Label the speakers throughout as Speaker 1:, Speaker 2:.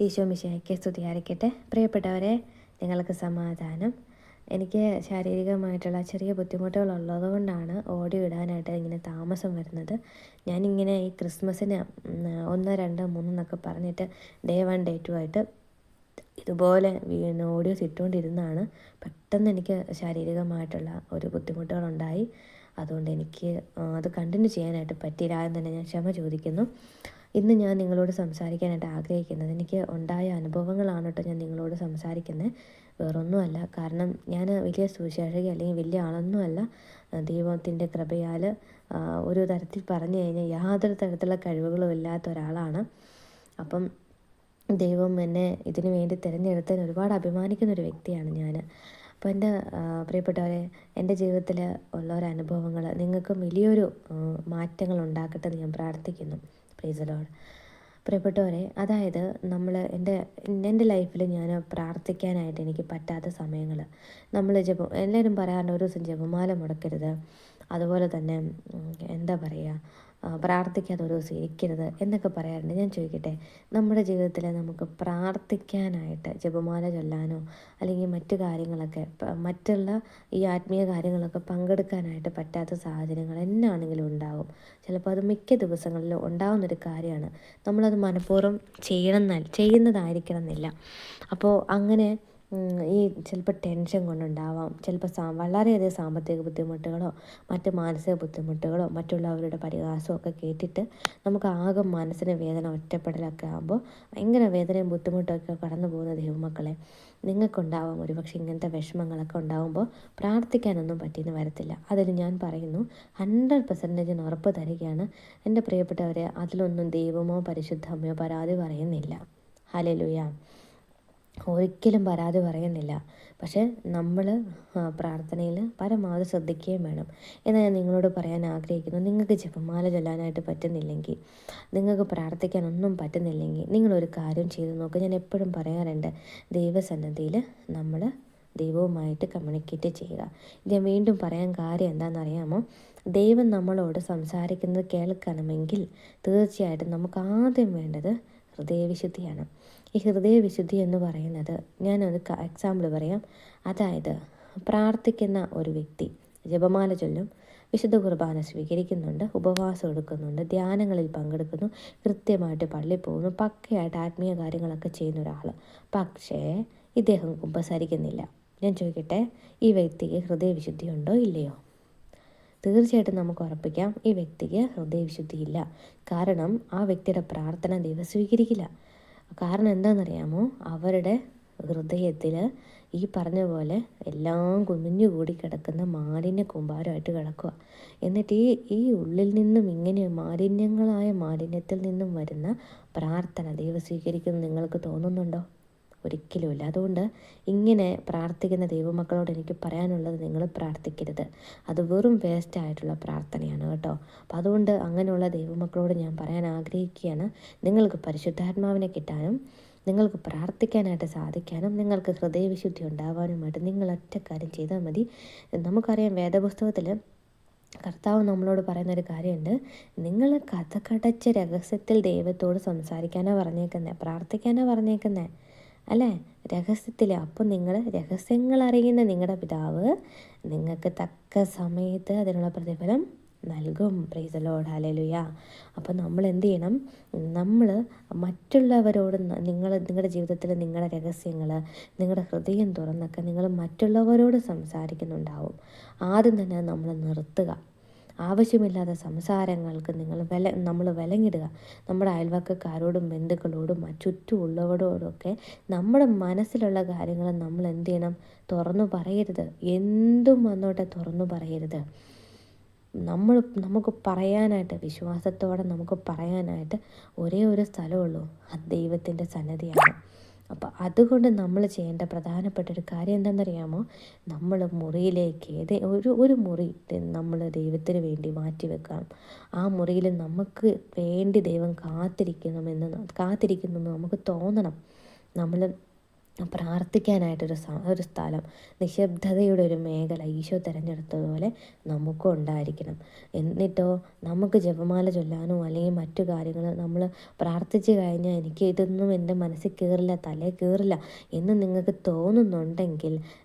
Speaker 1: ഈശോ മിശിഹായ്ക്ക് സ്തുതിയായിരിക്കട്ടെ. പ്രിയപ്പെട്ടവരെ, നിങ്ങൾക്ക് സമാധാനം. എനിക്ക് ശാരീരികമായിട്ടുള്ള ചെറിയ ബുദ്ധിമുട്ടുകളുള്ളത് കൊണ്ടാണ് ഓഡിയോ ഇടാനായിട്ട് ഇങ്ങനെ താമസം വരുന്നത്. ഞാനിങ്ങനെ ഈ ക്രിസ്മസിന് 1, 2, 3 എന്നൊക്കെ പറഞ്ഞിട്ട് ഡേ 1, ഡേ 2 ആയിട്ട് ഇതുപോലെ ഓഡിയോസ് ഇട്ടുകൊണ്ടിരുന്നതാണ്. പെട്ടെന്ന് എനിക്ക് ശാരീരികമായിട്ടുള്ള ഒരു ബുദ്ധിമുട്ടുകളുണ്ടായി. അതുകൊണ്ട് എനിക്ക് അത് കണ്ടിന്യൂ ചെയ്യാനായിട്ട് പറ്റിയില്ല. ആദ്യം തന്നെ ഞാൻ ക്ഷമ ചോദിക്കുന്നു. ഇന്ന് ഞാൻ നിങ്ങളോട് സംസാരിക്കാനായിട്ട് ആഗ്രഹിക്കുന്നത് എനിക്ക് ഉണ്ടായ അനുഭവങ്ങളാണ് കേട്ടോ ഞാൻ നിങ്ങളോട് സംസാരിക്കുന്നത്. വേറൊന്നുമല്ല. കാരണം ഞാൻ വലിയ സുവിശേഷകി അല്ലെങ്കിൽ വലിയ ആളൊന്നുമല്ല. ദൈവത്തിൻ്റെ കൃപയാൽ ഒരു തരത്തിൽ പറഞ്ഞു കഴിഞ്ഞാൽ യാതൊരു തരത്തിലുള്ള കഴിവുകളും ഇല്ലാത്ത ഒരാളാണ്. അപ്പം ദൈവം എന്നെ ഇതിനു വേണ്ടി തിരഞ്ഞെടുത്തതിന് ഒരുപാട് അഭിമാനിക്കുന്ന ഒരു വ്യക്തിയാണ് ഞാൻ. അപ്പോൾ എൻ്റെ പ്രിയപ്പെട്ടവരെ, എൻ്റെ ജീവിതത്തിൽ ഉള്ള ഒരനുഭവങ്ങൾ നിങ്ങൾക്കും വലിയൊരു മാറ്റങ്ങൾ ഉണ്ടാക്കട്ടെ എന്ന് ഞാൻ പ്രാർത്ഥിക്കുന്നു. Praise the Lord. പ്രിയപ്പെട്ടവരെ, അതായത് എൻ്റെ ലൈഫിൽ ഞാൻ പ്രാർത്ഥിക്കാനായിട്ട് എനിക്ക് പറ്റാത്ത സമയങ്ങൾ, എല്ലാവരും പറയാറുണ്ട് ഒരു ദിവസം ജപമാല മുടക്കരുത്, അതുപോലെ തന്നെ എന്താ പറയുക, പ്രാർത്ഥിക്കാതെ ഒരു ദിവസം ഇരിക്കരുത് എന്നൊക്കെ പറയാറുണ്ട്. ഞാൻ ചോദിക്കട്ടെ, നമ്മുടെ ജീവിതത്തിൽ നമുക്ക് പ്രാർത്ഥിക്കാനായിട്ട് ജപമാല ചൊല്ലാനോ അല്ലെങ്കിൽ മറ്റു കാര്യങ്ങളൊക്കെ മറ്റുള്ള ഈ ആത്മീയ കാര്യങ്ങളൊക്കെ പങ്കെടുക്കാനായിട്ട് പറ്റാത്ത സാഹചര്യങ്ങൾ എന്നാണെങ്കിലും ഉണ്ടാകും. ചിലപ്പോൾ അത് മിക്ക ദിവസങ്ങളിലും ഉണ്ടാകുന്നൊരു കാര്യമാണ്. നമ്മളത് മനഃപൂർവ്വം ചെയ്യുന്നതായിരിക്കണം എന്നില്ല. അപ്പോൾ അങ്ങനെ ഈ ചിലപ്പോൾ ടെൻഷൻ കൊണ്ടുണ്ടാവാം, ചിലപ്പോൾ വളരെയധികം സാമ്പത്തിക ബുദ്ധിമുട്ടുകളോ മറ്റ് മാനസിക ബുദ്ധിമുട്ടുകളോ മറ്റുള്ളവരുടെ പരിഹാസമോ ഒക്കെ കേട്ടിട്ട് നമുക്ക് ആകെ മനസ്സിന് വേദന, ഒറ്റപ്പെടലൊക്കെ ആകുമ്പോൾ ഭയങ്കര വേദനയും ബുദ്ധിമുട്ടൊക്കെ കടന്നു പോകുന്ന ദൈവമക്കളെ, നിങ്ങൾക്കുണ്ടാവാം ഒരുപക്ഷെ ഇങ്ങനത്തെ വിഷമങ്ങളൊക്കെ ഉണ്ടാകുമ്പോൾ പ്രാർത്ഥിക്കാനൊന്നും പറ്റിയെന്ന് വരത്തില്ല. അതിന് ഞാൻ പറയുന്നു, 100% ഉറപ്പ് തരികയാണ് എൻ്റെ പ്രിയപ്പെട്ടവരെ, അതിലൊന്നും ദൈവമോ പരിശുദ്ധ അമ്മയോ പരാതി പറയുന്നില്ല. ഹല്ലേലൂയ. ഒരിക്കലും പരാതി പറയുന്നില്ല. പക്ഷേ നമ്മൾ പ്രാർത്ഥനയിൽ പരമാവധി ശ്രദ്ധിക്കുകയും വേണം. എന്നാൽ ഞാൻ നിങ്ങളോട് പറയാൻ ആഗ്രഹിക്കുന്നു, നിങ്ങൾക്ക് ജപമാല ചൊല്ലാനായിട്ട് പറ്റുന്നില്ലെങ്കിൽ, നിങ്ങൾക്ക് പ്രാർത്ഥിക്കാനൊന്നും പറ്റുന്നില്ലെങ്കിൽ നിങ്ങളൊരു കാര്യം ചെയ്തു നോക്കുക. ഞാൻ എപ്പോഴും പറയാറുണ്ട്, ദൈവസന്നിധിയിൽ നമ്മൾ ദൈവവുമായിട്ട് കമ്മ്യൂണിക്കേറ്റ് ചെയ്യുക. ഇത് ഞാൻ വീണ്ടും പറയാൻ കാര്യം എന്താണെന്നറിയാമോ? ദൈവം നമ്മളോട് സംസാരിക്കുന്നത് കേൾക്കണമെങ്കിൽ തീർച്ചയായിട്ടും നമുക്ക് ആദ്യം വേണ്ടത് ഹൃദയവിശുദ്ധിയാണ്. ഈ ഹൃദയവിശുദ്ധി എന്ന് പറയുന്നത്, ഞാനൊരു എക്സാമ്പിൾ പറയാം. അതായത് പ്രാർത്ഥിക്കുന്ന ഒരു വ്യക്തി ജപമാല ചൊല്ലും, വിശുദ്ധ കുർബാന സ്വീകരിക്കുന്നുണ്ട്, ഉപവാസം എടുക്കുന്നുണ്ട്, ധ്യാനങ്ങളിൽ പങ്കെടുക്കുന്നു, കൃത്യമായിട്ട് പള്ളിയിൽ പോകുന്നു, പക്കയായിട്ട് ആത്മീയ കാര്യങ്ങളൊക്കെ ചെയ്യുന്ന ഒരാൾ. പക്ഷേ ഇദ്ദേഹം കുമ്പസാരിക്കുന്നില്ല. ഞാൻ ചോദിക്കട്ടെ, ഈ വ്യക്തിക്ക് ഹൃദയവിശുദ്ധി ഉണ്ടോ ഇല്ലയോ? തീർച്ചയായിട്ടും നമുക്ക് ഉറപ്പിക്കാം, ഈ വ്യക്തിക്ക് ഹൃദയവിശുദ്ധിയില്ല. കാരണം ആ വ്യക്തിയുടെ പ്രാർത്ഥന ദൈവം സ്വീകരിക്കില്ല. കാരണം എന്താണെന്നറിയാമോ? അവരുടെ ഹൃദയത്തിൽ ഈ പറഞ്ഞ പോലെ എല്ലാം കുമിഞ്ഞുകൂടി കിടക്കുന്ന മാലിന്യ കൂമ്പാരമായിട്ട് കിടക്കുക. എന്നിട്ട് ഈ ഉള്ളിൽ നിന്നും ഇങ്ങനെ മാലിന്യത്തിൽ നിന്നും വരുന്ന പ്രാർത്ഥന ദൈവം സ്വീകരിക്കുമെന്ന് നിങ്ങൾക്ക് തോന്നുന്നുണ്ടോ? ഒരിക്കലുമില്ല. അതുകൊണ്ട് ഇങ്ങനെ പ്രാർത്ഥിക്കുന്ന ദൈവമക്കളോട് എനിക്ക് പറയാനുള്ളത്, നിങ്ങൾ പ്രാർത്ഥിക്കരുത്. അത് വെറും വേസ്റ്റായിട്ടുള്ള പ്രാർത്ഥനയാണ് കേട്ടോ. അപ്പം അതുകൊണ്ട് അങ്ങനെയുള്ള ദൈവമക്കളോട് ഞാൻ പറയാൻ ആഗ്രഹിക്കുകയാണ്, നിങ്ങൾക്ക് പരിശുദ്ധാത്മാവിനെ കിട്ടാനും നിങ്ങൾക്ക് പ്രാർത്ഥിക്കാനായിട്ട് സാധിക്കാനും നിങ്ങൾക്ക് ഹൃദയവിശുദ്ധി ഉണ്ടാവാനുമായിട്ട് നിങ്ങൾ ഒറ്റ കാര്യം ചെയ്താൽ മതി. നമുക്കറിയാം, വേദപുസ്തകത്തിൽ കർത്താവ് നമ്മളോട് പറയുന്നൊരു കാര്യമുണ്ട്, നിങ്ങൾ കഥകടച്ച രഹസ്യത്തിൽ ദൈവത്തോട് സംസാരിക്കാനാണ് പറഞ്ഞേക്കുന്നത്, പ്രാർത്ഥിക്കാനാണ് പറഞ്ഞേക്കുന്നത് അല്ലേ? രഹസ്യത്തിൽ. അപ്പോൾ നിങ്ങൾ രഹസ്യങ്ങൾ അറിയുന്ന നിങ്ങളുടെ പിതാവ് നിങ്ങൾക്ക് തക്ക സമയത്ത് അതിനുള്ള പ്രതിഫലം നൽകും. Praise the Lord. ഹല്ലേലൂയ. അപ്പോൾ നമ്മൾ എന്ത് ചെയ്യണം? നമ്മൾ മറ്റുള്ളവരോട് നിങ്ങളുടെ ജീവിതത്തിൽ നിങ്ങളുടെ രഹസ്യങ്ങൾ, നിങ്ങളുടെ ഹൃദയം തുറന്നൊക്കെ നിങ്ങൾ മറ്റുള്ളവരോട് സംസാരിക്കുന്നുണ്ടാവും. ആദ്യം തന്നെ നമ്മൾ നിർത്തുക. ആവശ്യമില്ലാത്ത സംസാരങ്ങൾക്ക് നമ്മൾ വിലങ്ങിടുക. നമ്മുടെ അയൽവക്കക്കാരോടും ബന്ധുക്കളോടും ചുറ്റുമുള്ളവരോടൊക്കെ നമ്മുടെ മനസ്സിലുള്ള കാര്യങ്ങൾ നമ്മൾ എന്ത് ചെയ്യണം? തുറന്നു പറയരുത്. എന്തും വന്നോട്ടെ, തുറന്നു പറയരുത്. നമുക്ക് പറയാനായിട്ട്, വിശ്വാസത്തോടെ നമുക്ക് പറയാനായിട്ട് ഒരേ ഒരു സ്ഥലമുള്ളൂ, അത് ദൈവത്തിൻ്റെ സന്നിധിയാണ്. അപ്പോൾ അതുകൊണ്ട് നമ്മൾ ചെയ്യേണ്ട പ്രധാനപ്പെട്ട ഒരു കാര്യം എന്താണെന്നറിയാമോ? നമ്മൾ മുറിയിലേക്ക് ഒരു മുറി നമ്മൾ ദൈവത്തിന് വേണ്ടി മാറ്റി വെക്കണം. ആ മുറിയിൽ നമുക്ക് വേണ്ടി ദൈവം കാത്തിരിക്കുന്നെന്ന് നമുക്ക് തോന്നണം. നമ്മൾ പ്രാർത്ഥിക്കാനായിട്ടൊരു ഒരു സ്ഥലം, നിശബ്ദതയുടെ ഒരു മേഖല ഈശോ തിരഞ്ഞെടുത്തതുപോലെ നമുക്കും ഉണ്ടായിരിക്കണം. എന്നിട്ടോ നമുക്ക് ജപമാല ചൊല്ലാനോ അല്ലെങ്കിൽ മറ്റു കാര്യങ്ങൾ നമ്മൾ പ്രാർത്ഥിച്ച് കഴിഞ്ഞാൽ എനിക്ക് ഇതൊന്നും എൻ്റെ മനസ്സിൽ കയറില്ല, തലയിൽ കയറില്ല എന്ന് നിങ്ങൾക്ക് തോന്നുന്നുണ്ടെങ്കിൽ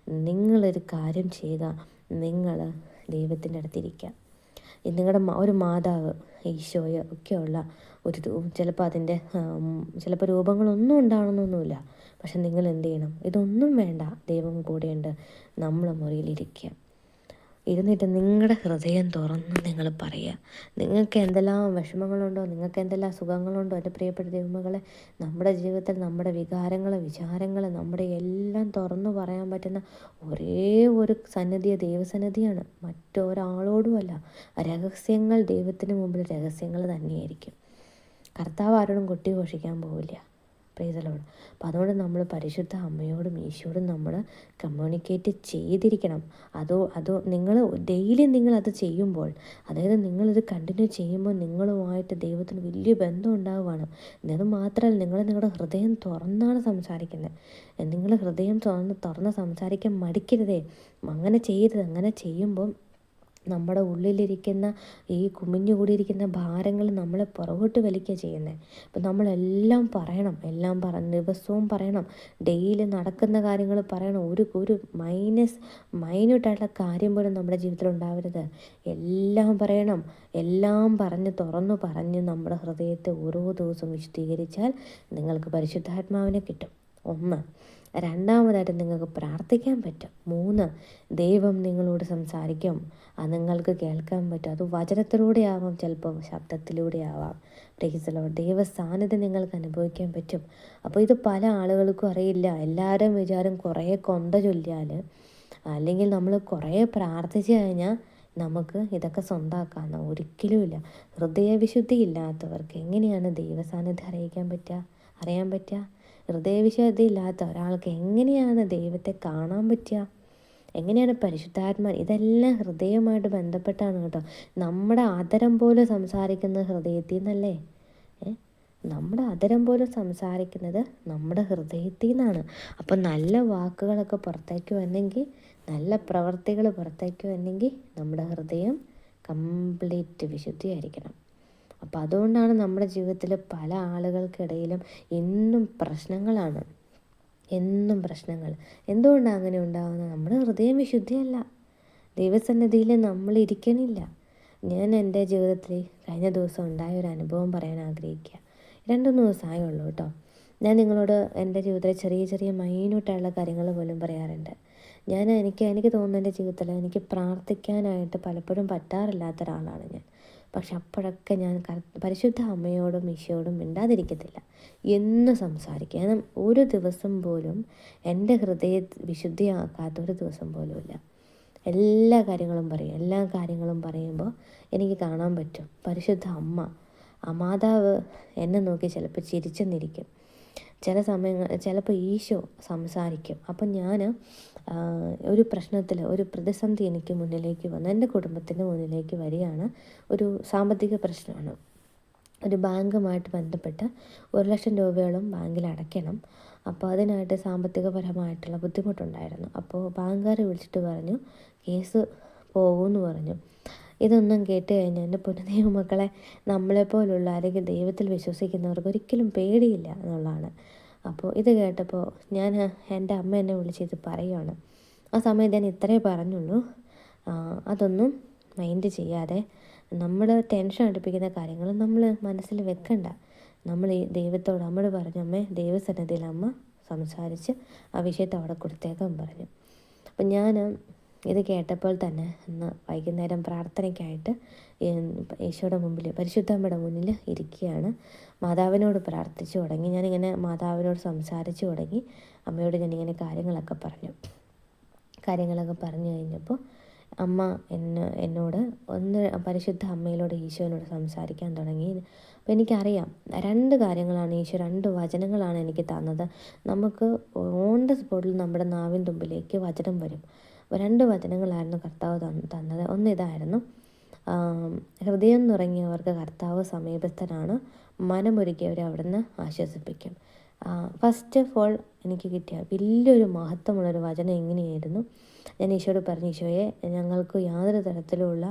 Speaker 1: നിങ്ങളൊരു കാര്യം ചെയ്യുക, നിങ്ങൾ ദൈവത്തിൻ്റെ അടുത്തിരിക്കുക. നിങ്ങളുടെ ഒരു മാതാവ് ഈശോയോ ഒക്കെയുള്ള ഒരു ചിലപ്പോൾ അതിൻ്റെ ചിലപ്പോൾ രൂപങ്ങളൊന്നും ഉണ്ടാവണമെന്നൊന്നുമില്ല. പക്ഷെ നിങ്ങൾ എന്ത് ചെയ്യണം? ഇതൊന്നും വേണ്ട, ദൈവം കൂടെയുണ്ട്. നമ്മൾ മുറിയിലിരിക്കുക, ഇരുന്നിട്ട് നിങ്ങളുടെ ഹൃദയം തുറന്ന് നിങ്ങൾ പറയുക. നിങ്ങൾക്ക് എന്തെല്ലാം വിഷമങ്ങളുണ്ടോ, നിങ്ങൾക്ക് എന്തെല്ലാം സുഖങ്ങളുണ്ടോ, എൻ്റെ പ്രിയപ്പെട്ട ദൈവമകളെ, നമ്മുടെ ജീവിതത്തിൽ നമ്മുടെ വികാരങ്ങൾ, വിചാരങ്ങൾ, നമ്മുടെ എല്ലാം തുറന്നു പറയാൻ പറ്റുന്ന ഒരേ ഒരു സന്നിധി ദൈവസന്നിധിയാണ്, മറ്റൊരാളോടുമല്ല. രഹസ്യങ്ങൾ ദൈവത്തിന് മുമ്പിൽ രഹസ്യങ്ങൾ തന്നെയായിരിക്കും. കർത്താവ് ആരോടും കൊട്ടി ഘോഷിക്കാൻ പോവില്ല. Praise the Lord. അപ്പോൾ അതുകൊണ്ട് നമ്മൾ പരിശുദ്ധ അമ്മയോടും ഈശോയോടും നമ്മൾ കമ്മ്യൂണിക്കേറ്റ് ചെയ്തിരിക്കണം. അതോ നിങ്ങൾ ഡെയിലി നിങ്ങളത് ചെയ്യുമ്പോൾ, അതായത് നിങ്ങളിത് കണ്ടിന്യൂ ചെയ്യുമ്പോൾ നിങ്ങളുമായിട്ട് ദൈവത്തിന് വലിയ ബന്ധം ഉണ്ടാവുകയാണ്. അത് മാത്രമല്ല, നിങ്ങളുടെ ഹൃദയം തുറന്നാണ് സംസാരിക്കുന്നത്. നിങ്ങൾ ഹൃദയം തുറന്ന് സംസാരിക്കാൻ മടിക്കരുതേ. അങ്ങനെ ചെയ്യരുത്. അങ്ങനെ ചെയ്യുമ്പോൾ നമ്മുടെ ഉള്ളിലിരിക്കുന്ന ഈ കുമിഞ്ഞുകൂടിയിരിക്കുന്ന ഭാരങ്ങൾ നമ്മളെ പുറകോട്ട് വലിക്കുക ചെയ്യുന്നത്. അപ്പം നമ്മളെല്ലാം പറയണം, ദിവസവും പറയണം, ഡെയിലി നടക്കുന്ന കാര്യങ്ങൾ പറയണം. ഒരു മൈന്യൂട്ടായിട്ടുള്ള കാര്യം പോലും നമ്മുടെ ജീവിതത്തിൽ ഉണ്ടാവരുത്. എല്ലാം പറയണം. എല്ലാം തുറന്നു പറഞ്ഞ് നമ്മുടെ ഹൃദയത്തെ ഓരോ ദിവസവും വിശുദ്ധീകരിച്ചാൽ നിങ്ങൾക്ക് പരിശുദ്ധാത്മാവിനെ കിട്ടും. 1. രണ്ടാമതായിട്ട് നിങ്ങൾക്ക് പ്രാർത്ഥിക്കാൻ പറ്റും. 3. ദൈവം നിങ്ങളോട് സംസാരിക്കും. അത് നിങ്ങൾക്ക് കേൾക്കാൻ പറ്റും. അത് വചനത്തിലൂടെ ആവാം, ചിലപ്പോൾ ശബ്ദത്തിലൂടെ ആവാം. Praise the Lord. ദൈവ സാന്നിധ്യം നിങ്ങൾക്ക് അനുഭവിക്കാൻ പറ്റും. അപ്പോൾ ഇത് പല ആളുകൾക്കും അറിയില്ല. എല്ലാവരും വിചാരം കുറേ കൊന്ത ചൊല്ലിയാൽ അല്ലെങ്കിൽ നമ്മൾ കുറേ പ്രാർത്ഥിച്ചു കഴിഞ്ഞാൽ നമുക്ക് ഇതൊക്കെ സ്വന്തമാക്കാമെന്ന്. ഒരിക്കലുമില്ല. ഹൃദയവിശുദ്ധി ഇല്ലാത്തവർക്ക് എങ്ങനെയാണ് ദൈവസാന്നിധ്യം അറിയാൻ പറ്റുക? ഹൃദയവിശുദ്ധി ഇല്ലാത്ത ഒരാൾക്ക് എങ്ങനെയാണ് ദൈവത്തെ കാണാൻ പറ്റുക? എങ്ങനെയാണ് പരിശുദ്ധാത്മാ? ഇതെല്ലാം ഹൃദയമായിട്ട് ബന്ധപ്പെട്ടാണ് കേട്ടോ. നമ്മുടെ അതരം പോലും സംസാരിക്കുന്നത് ഹൃദയത്തിൽ നിന്നല്ലേ? നമ്മുടെ അതരം പോലും സംസാരിക്കുന്നത് നമ്മുടെ ഹൃദയത്തിൽ നിന്നാണ്. അപ്പം നല്ല വാക്കുകളൊക്കെ പുറത്തേക്ക് വന്നെങ്കിൽ, നല്ല പ്രവർത്തികൾ പുറത്തേക്ക് വന്നെങ്കിൽ നമ്മുടെ ഹൃദയം കംപ്ലീറ്റ് വിശുദ്ധിയായിരിക്കണം. അപ്പോൾ അതുകൊണ്ടാണ് നമ്മുടെ ജീവിതത്തിൽ പല ആളുകൾക്കിടയിലും എന്നും പ്രശ്നങ്ങളാണ്. പ്രശ്നങ്ങൾ. എന്തുകൊണ്ടാണ് അങ്ങനെ ഉണ്ടാകുന്നത്? നമ്മുടെ ഹൃദയം വിശുദ്ധിയല്ല. ദൈവസന്നിധിയിൽ നമ്മൾ ഇരിക്കണില്ല. ഞാൻ എൻ്റെ ജീവിതത്തിൽ കഴിഞ്ഞ ദിവസം ഉണ്ടായ ഒരു അനുഭവം പറയാൻ ആഗ്രഹിക്കുക. 2-3 ദിവസമായുള്ളൂ കേട്ടോ. ഞാൻ നിങ്ങളോട് എൻ്റെ ജീവിതത്തിലെ ചെറിയ മൈന്യൂട്ടായുള്ള കാര്യങ്ങൾ പോലും പറയാറുണ്ട്. എനിക്ക് തോന്നുന്നു എൻ്റെ ജീവിതത്തിൽ എനിക്ക് പ്രാർത്ഥിക്കാനായിട്ട് പലപ്പോഴും പറ്റാറില്ലാത്ത ഒരാളാണ് ഞാൻ. പക്ഷെ അപ്പോഴൊക്കെ ഞാൻ പരിശുദ്ധ അമ്മയോടും ഈശോയോടും മിണ്ടാതിരിക്കത്തില്ല, എന്ന് സംസാരിക്കുക. കാരണം ഒരു ദിവസം പോലും എൻ്റെ ഹൃദയ വിശുദ്ധിയാക്കാത്ത ഒരു ദിവസം പോലും ഇല്ല. എല്ലാ കാര്യങ്ങളും പറയുമ്പോൾ എനിക്ക് കാണാൻ പറ്റും പരിശുദ്ധ അമ്മ, മാതാവ് എന്നെ നോക്കി ചിലപ്പോൾ ചിരിച്ചെന്നിരിക്കും. ചില ചിലപ്പോൾ ഈശോ സംസാരിക്കും. അപ്പം ഞാൻ ഒരു ഒരു പ്രതിസന്ധി എനിക്ക് മുന്നിലേക്ക് വന്നു, എൻ്റെ കുടുംബത്തിൻ്റെ മുന്നിലേക്ക് വരികയാണ്. ഒരു സാമ്പത്തിക പ്രശ്നമാണ്. ഒരു ബാങ്കുമായിട്ട് ബന്ധപ്പെട്ട് 1,00,000 രൂപയോളം ബാങ്കിൽ അടയ്ക്കണം. അപ്പോൾ അതിനായിട്ട് സാമ്പത്തികപരമായിട്ടുള്ള ബുദ്ധിമുട്ടുണ്ടായിരുന്നു. അപ്പോൾ ബാങ്കുകാരെ വിളിച്ചിട്ട് പറഞ്ഞു കേസ് പോകുമെന്ന് പറഞ്ഞു. ഇതൊന്നും കേട്ട് കഴിഞ്ഞാൽ എൻ്റെ പൊന്നു മക്കളെ, നമ്മളെപ്പോലുള്ള അല്ലെങ്കിൽ ദൈവത്തിൽ വിശ്വസിക്കുന്നവർക്ക് ഒരിക്കലും പേടിയില്ല എന്നുള്ളതാണ്. അപ്പോൾ ഇത് കേട്ടപ്പോൾ എൻ്റെ അമ്മ എന്നെ വിളിച്ചിത് പറയുകയാണ്. ആ സമയത്ത് ഞാൻ ഇത്രേ പറഞ്ഞുള്ളൂ, അതൊന്നും മൈൻഡ് ചെയ്യാതെ നമ്മൾ ടെൻഷൻ അടുപ്പിക്കുന്ന കാര്യങ്ങൾ നമ്മൾ മനസ്സിൽ വെക്കണ്ട. നമ്മൾ ഈ ദൈവത്തോട് അമ്മയോട് പറഞ്ഞു, അമ്മേ ദൈവസന്നിധിയിൽ അമ്മ സംസാരിച്ച് ആ വിഷയത്തെ അവിടെ കൊടുത്തേക്കാൻ പറഞ്ഞു. അപ്പം ഞാൻ ഇത് കേട്ടപ്പോൾ തന്നെ ഇന്ന് വൈകുന്നേരം പ്രാർത്ഥനയ്ക്കായിട്ട് ഈശോയുടെ മുമ്പിൽ, പരിശുദ്ധമ്മയുടെ മുന്നിൽ ഇരിക്കുകയാണ്. മാതാവിനോട് പ്രാർത്ഥിച്ചു തുടങ്ങി. ഞാനിങ്ങനെ മാതാവിനോട് സംസാരിച്ചു തുടങ്ങി. അമ്മയോട് ഞാനിങ്ങനെ കാര്യങ്ങളൊക്കെ പറഞ്ഞു കഴിഞ്ഞപ്പോൾ അമ്മ എന്നോട് പരിശുദ്ധ അമ്മയിലോട് ഈശോനോട് സംസാരിക്കാൻ തുടങ്ങി. അപ്പോൾ എനിക്കറിയാം 2 കാര്യങ്ങളാണ് ഈശോ, 2 വചനങ്ങളാണ് എനിക്ക് തന്നത്. നമുക്ക് ഓൺ ദ സ്പോട്ടിൽ നമ്മുടെ നാവിൻ തുമ്പിലേക്ക് വചനം വരും. 2 വചനങ്ങളായിരുന്നു കർത്താവ് തന്നത്. ഒന്ന് ഇതായിരുന്നു, ഹൃദയം നുറങ്ങിയവർക്ക് കർത്താവ് സമീപസ്ഥനാണ്, മനമൊരുക്കിയവരെ അവിടുന്ന് ആശ്വസിപ്പിക്കും. ഫസ്റ്റ് ഓഫ് ഓൾ എനിക്ക് കിട്ടിയ വലിയൊരു മഹത്വമുള്ളൊരു വചനം എങ്ങനെയായിരുന്നു, ഞാൻ ഈശോയോട് പറഞ്ഞു, ഈശോയെ ഞങ്ങൾക്ക് യാതൊരു തരത്തിലുള്ള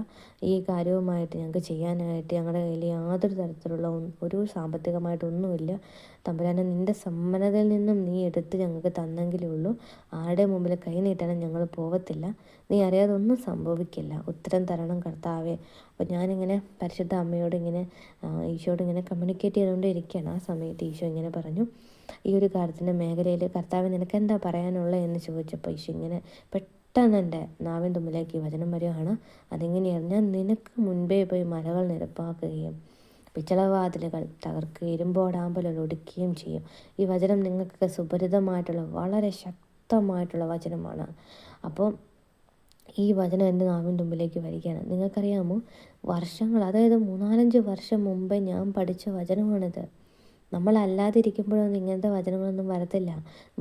Speaker 1: ഈ കാര്യവുമായിട്ട് ഞങ്ങൾക്ക് ചെയ്യാനായിട്ട് ഞങ്ങളുടെ കയ്യിൽ യാതൊരു തരത്തിലുള്ള ഒരു സാമ്പത്തികമായിട്ടൊന്നുമില്ല. തമ്പുരാനെ നിൻ്റെ സമ്പന്നതയിൽ നിന്നും നീ എടുത്ത് ഞങ്ങൾക്ക് തന്നെങ്കിലേ ഉള്ളൂ. ആരുടെ മുമ്പിൽ കൈ നീട്ടാനും ഞങ്ങൾ പോകത്തില്ല. നീ അറിയാതെ ഒന്നും സംഭവിക്കില്ല. ഉത്തരം തരണം കർത്താവേ. അപ്പോൾ ഞാനിങ്ങനെ പരിശുദ്ധ അമ്മയോട് ഇങ്ങനെ ഈശോയോട് ഇങ്ങനെ കമ്മ്യൂണിക്കേറ്റ് ചെയ്തുകൊണ്ട് ഇരിക്കുകയാണ്. ആ സമയത്ത് ഈശോ ഇങ്ങനെ പറഞ്ഞു, ഈ ഒരു കാര്യത്തിൻ്റെ മേഖലയിൽ കർത്താവ് നിനക്ക് എന്താ പറയാനുള്ളത് എന്ന് ചോദിച്ചപ്പോൾ ഈശോ ഇങ്ങനെ പെട്ടെന്ന് എൻ്റെ നാവിൻ തുമ്പിലേക്ക് ഈ വചനം വരികയാണ്. അതെങ്ങനെയാണ്, ഞാൻ നിനക്ക് മുൻപേ പോയി മലകൾ നിരപ്പാക്കുകയും പിച്ചളവാതിലുകൾ തകർക്കുകയും ഇരുമ്പോടാമ്പലുകൾ ഒടുക്കുകയും ചെയ്യും. ഈ വചനം നിങ്ങൾക്ക് സുപരിതമായിട്ടുള്ള വളരെ ശക്തമായിട്ടുള്ള വചനമാണ്. അപ്പോൾ ഈ വചനം എൻ്റെ നാവിൻ തുമ്പിലേക്ക് വരികയാണ്. നിങ്ങൾക്കറിയാമോ, വർഷങ്ങൾ, അതായത് 3-4 വർഷം മുമ്പേ ഞാൻ പഠിച്ച വചനമാണിത്. നമ്മളല്ലാതെ ഇരിക്കുമ്പോഴൊന്നും ഇങ്ങനത്തെ വചനങ്ങളൊന്നും വരത്തില്ല.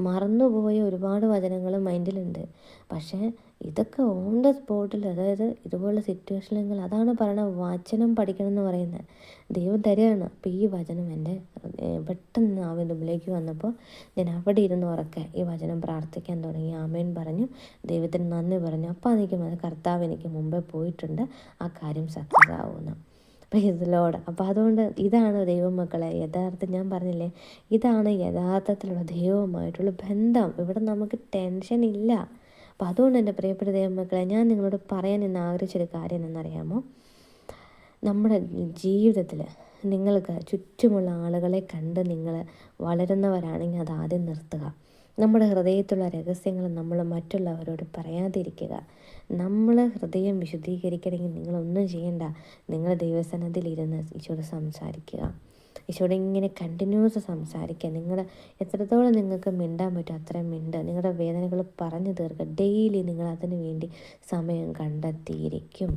Speaker 1: മറന്നുപോയ ഒരുപാട് വചനങ്ങൾ മൈൻഡിലുണ്ട്. പക്ഷേ ഇതൊക്കെ ഓൺ ദ സ്പോട്ടിൽ, അതായത് ഇതുപോലുള്ള സിറ്റുവേഷനിൽ, അതാണ് പറയണത് വചനം പഠിക്കണം എന്ന് പറയുന്നത്. ദൈവം തരികയാണ്. അപ്പോൾ ഈ വചനം എൻ്റെ പെട്ടെന്ന് നാവിൻ മുമ്പിലേക്ക് വന്നപ്പോൾ ഞാൻ അവിടെ ഇരുന്ന് ഉറക്കെ ഈ വചനം പ്രാർത്ഥിക്കാൻ തുടങ്ങി. ആമേൻ പറഞ്ഞു, ദൈവത്തിന് നന്ദി പറഞ്ഞു. അപ്പോൾ എനിക്ക് കർത്താവ് എനിക്ക് മുമ്പേ പോയിട്ടുണ്ട്, ആ കാര്യം സക്സസ് ആവുമെന്ന്. Praise Lord. അപ്പോൾ അതുകൊണ്ട് ഇതാണ് ദൈവമക്കളെ യഥാർത്ഥം. ഞാൻ പറഞ്ഞില്ലേ, ഇതാണ് യഥാർത്ഥത്തിലുള്ള ദൈവവുമായിട്ടുള്ള ബന്ധം. ഇവിടെ നമുക്ക് ടെൻഷൻ ഇല്ല. അപ്പോൾ അതുകൊണ്ട് എൻ്റെ പ്രിയപ്പെട്ട ദൈവമക്കളെ, ഞാൻ നിങ്ങളോട് പറയാൻ ഇന്ന് ആഗ്രഹിച്ചൊരു കാര്യം എന്നറിയാമോ, നമ്മുടെ ജീവിതത്തിൽ നിങ്ങൾക്ക് ചുറ്റുമുള്ള ആളുകളെ കണ്ട് നിങ്ങൾ വളരുന്നവരാണെങ്കിൽ അത് ആദ്യം നിർത്തുക. നമ്മുടെ ഹൃദയത്തിലുള്ള രഹസ്യങ്ങൾ നമ്മൾ മറ്റുള്ളവരോട് പറയാതിരിക്കുക. നമ്മൾ ഹൃദയം വിശുദ്ധീകരിക്കണമെങ്കിൽ നിങ്ങളൊന്നും ചെയ്യണ്ട. നിങ്ങൾ ദൈവസന്നിധിയിലിരുന്ന് ഈശോയോട് സംസാരിക്കുക. ഈശോയോട് ഇങ്ങനെ കണ്ടിന്യൂസ് സംസാരിക്കുക. നിങ്ങൾ എത്രത്തോളം നിങ്ങൾക്ക് മിണ്ടാൻ പറ്റും അത്രയും മിണ്ടുക. നിങ്ങളുടെ വേദനകൾ പറഞ്ഞു തീർക്കുക. ഡെയിലി നിങ്ങൾ അതിനു വേണ്ടി സമയം കണ്ടെത്തിയിരിക്കും.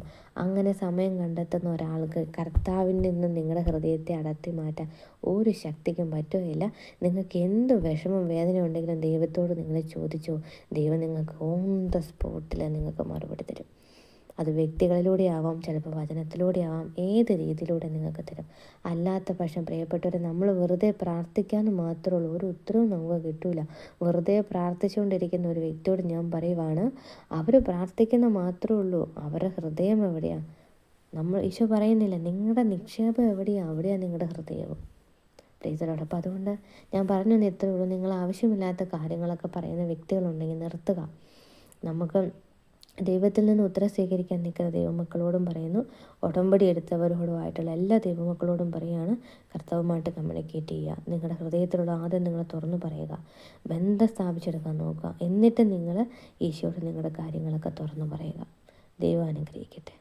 Speaker 1: അങ്ങനെ സമയം കണ്ടെത്തുന്ന ഒരാൾക്ക് കർത്താവിൽ നിന്ന് നിങ്ങളുടെ ഹൃദയത്തെ അടർത്തി മാറ്റാൻ ഒരു ശക്തിക്കും പറ്റുകയില്ല. നിങ്ങൾക്ക് എന്ത് വിഷമം വേദന ഉണ്ടെങ്കിലും ദൈവത്തോട് നിങ്ങൾ ചോദിച്ചോ, ദൈവം നിങ്ങൾക്ക് ഓൺ ദ സ്പോട്ടിൽ നിങ്ങൾക്ക് മറുപടി തരും. അത് വ്യക്തികളിലൂടെ ആവാം, ചിലപ്പോൾ വചനത്തിലൂടെ ആവാം, ഏത് രീതിയിലൂടെ നിങ്ങൾക്ക് തരും. അല്ലാത്ത പക്ഷം പ്രിയപ്പെട്ടവരെ, നമ്മൾ വെറുതെ പ്രാർത്ഥിക്കാമെന്ന് മാത്രമേ ഉള്ളൂ, ഒരു ഉത്തരവും നമുക്ക് കിട്ടില്ല. വെറുതെ പ്രാർത്ഥിച്ചുകൊണ്ടിരിക്കുന്ന ഒരു വ്യക്തിയോട് ഞാൻ പറയുവാണ്, അവർ പ്രാർത്ഥിക്കുന്ന മാത്രമേ ഉള്ളൂ, അവരുടെ ഹൃദയം എവിടെയാണ്? ഈശോ പറയുന്നില്ല നിങ്ങളുടെ നിക്ഷേപം എവിടെയാണ്, അവിടെയാണ് നിങ്ങളുടെ ഹൃദയവും. പ്ലീസറോട്. അപ്പോൾ അതുകൊണ്ട് ഞാൻ പറഞ്ഞു ഇത്രയേ ഉള്ളൂ. നിങ്ങൾ ആവശ്യമില്ലാത്ത കാര്യങ്ങളൊക്കെ പറയുന്ന വ്യക്തികളുണ്ടെങ്കിൽ നിർത്തുക. നമുക്ക് ദൈവത്തിൽ നിന്ന് ഉത്തരം സ്വീകരിക്കാൻ നിൽക്കുന്ന ദൈവമക്കളോടും പറയുന്നു, ഉടമ്പടി എടുത്തവരോടുമായിട്ടുള്ള എല്ലാ ദൈവമക്കളോടും പറയുകയാണ്, കർത്താവുമായിട്ട് കമ്മ്യൂണിക്കേറ്റ് ചെയ്യുക. നിങ്ങളുടെ ഹൃദയത്തിലുള്ള ആദ്യം നിങ്ങൾ തുറന്നു പറയുക, ബന്ധം സ്ഥാപിച്ചെടുക്കാൻ നോക്കുക. എന്നിട്ട് നിങ്ങൾ ഈശോയോട് നിങ്ങളുടെ കാര്യങ്ങളൊക്കെ തുറന്നു പറയുക. ദൈവം അനുഗ്രഹിക്കട്ടെ.